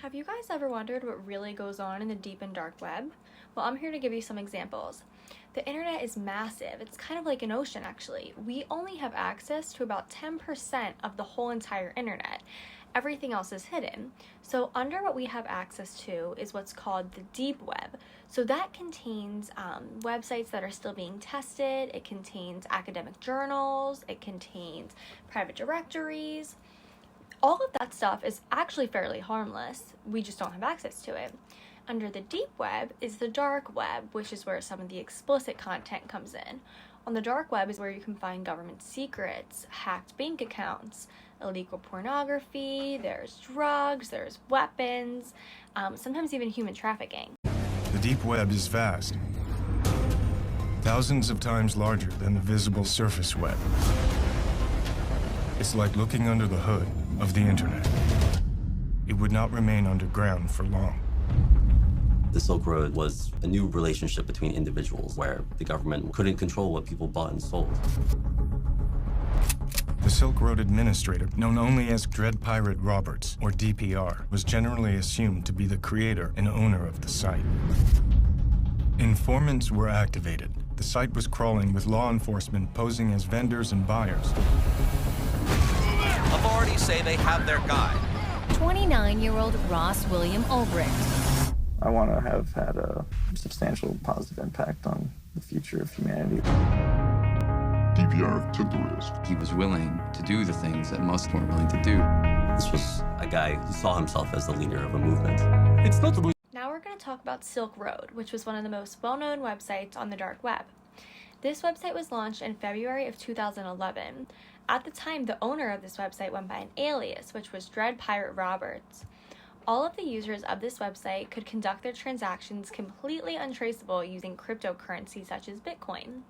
Have you guys ever wondered what really goes on in the deep and dark web? Well, I'm here to give you some examples. The internet is massive. It's kind of like an ocean, actually. We only have access to about 10% of the whole entire internet. Everything else is hidden. So under what we have access to is what's called the deep web. So that contains websites that are still being tested. It contains academic journals. It contains private directories. All of that stuff is actually fairly harmless. We just don't have access to it. Under the deep web is the dark web, which is where some of the explicit content comes in. On the dark web is where you can find government secrets, hacked bank accounts, illegal pornography, there's drugs, there's weapons, sometimes even human trafficking. The deep web is vast, thousands of times larger than the visible surface web. It's like looking under the hood of the internet. It would not remain underground for long. The Silk Road was a new relationship between individuals where the government couldn't control what people bought and sold. The Silk Road administrator, known only as Dread Pirate Roberts, or DPR, was generally assumed to be the creator and owner of the site. Informants were activated. The site was crawling with law enforcement posing as vendors and buyers. Authorities say they have their guy. 29-year-old Ross William Ulbricht. I want to have had a substantial positive impact on the future of humanity. DPR took the risk. He was willing to do the things that most weren't willing to do. This was a guy who saw himself as the leader of a movement. It's not the Now we're going to talk about Silk Road, which was one of the most well-known websites on the dark web. This website was launched in February of 2011. At the time, the owner of this website went by an alias, which was Dread Pirate Roberts. All of the users of this website could conduct their transactions completely untraceable using cryptocurrency such as Bitcoin.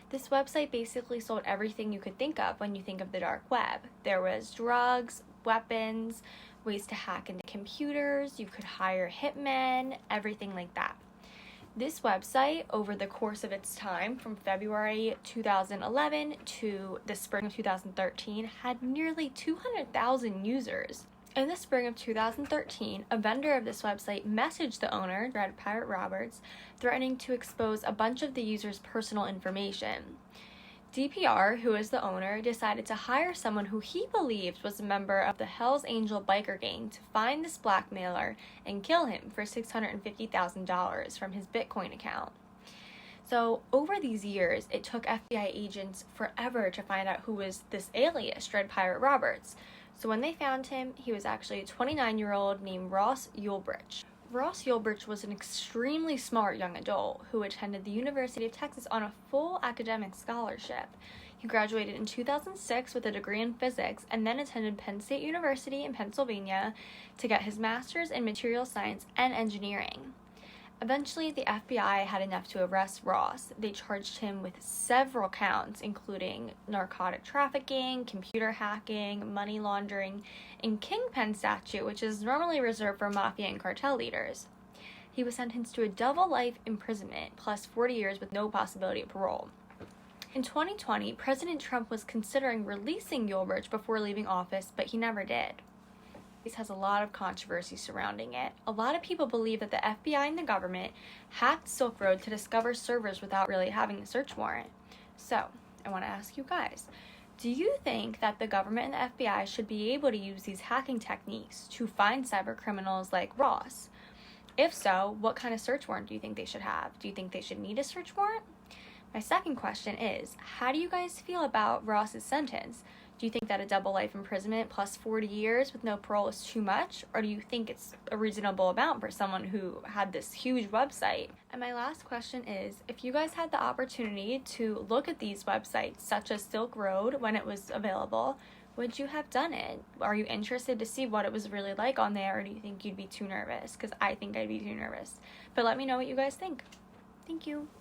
This website basically sold everything you could think of when you think of the dark web. There was drugs, weapons, ways to hack into computers, you could hire hitmen, everything like that. This website, over the course of its time, from February 2011 to the spring of 2013, had nearly 200,000 users. In the spring of 2013, a vendor of this website messaged the owner, Dread Pirate Roberts, threatening to expose a bunch of the users' personal information. DPR, who is the owner, decided to hire someone who he believed was a member of the Hells Angel biker gang to find this blackmailer and kill him for $650,000 from his Bitcoin account. So over these years, it took FBI agents forever to find out who was this alias, Dread Pirate Roberts. So when they found him, he was actually a 29-year-old named Ross Ulbricht. Ross Ulbricht was an extremely smart young adult who attended the University of Texas on a full academic scholarship. He graduated in 2006 with a degree in physics and then attended Penn State University in Pennsylvania to get his master's in material science and engineering. Eventually, the FBI had enough to arrest Ross. They charged him with several counts, including narcotic trafficking, computer hacking, money laundering, and kingpin statute, which is normally reserved for mafia and cartel leaders. He was sentenced to a double life imprisonment plus 40 years with no possibility of parole. In 2020, President Trump was considering releasing Ulbricht before leaving office, but he never did. This has a lot of controversy surrounding it. A lot of people believe that the FBI and the government hacked Silk Road to discover servers without really having a search warrant. So, I want to ask you guys, do you think that the government and the FBI should be able to use these hacking techniques to find cyber criminals like Ross? If so, what kind of search warrant do you think they should have? Do you think they should need a search warrant? My second question is, how do you guys feel about Ross's sentence? Do you think that a double life imprisonment plus 40 years with no parole is too much? Or do you think it's a reasonable amount for someone who had this huge website? And my last question is, if you guys had the opportunity to look at these websites, such as Silk Road, when it was available, would you have done it? Are you interested to see what it was really like on there, or do you think you'd be too nervous? Because I think I'd be too nervous. But let me know what you guys think. Thank you.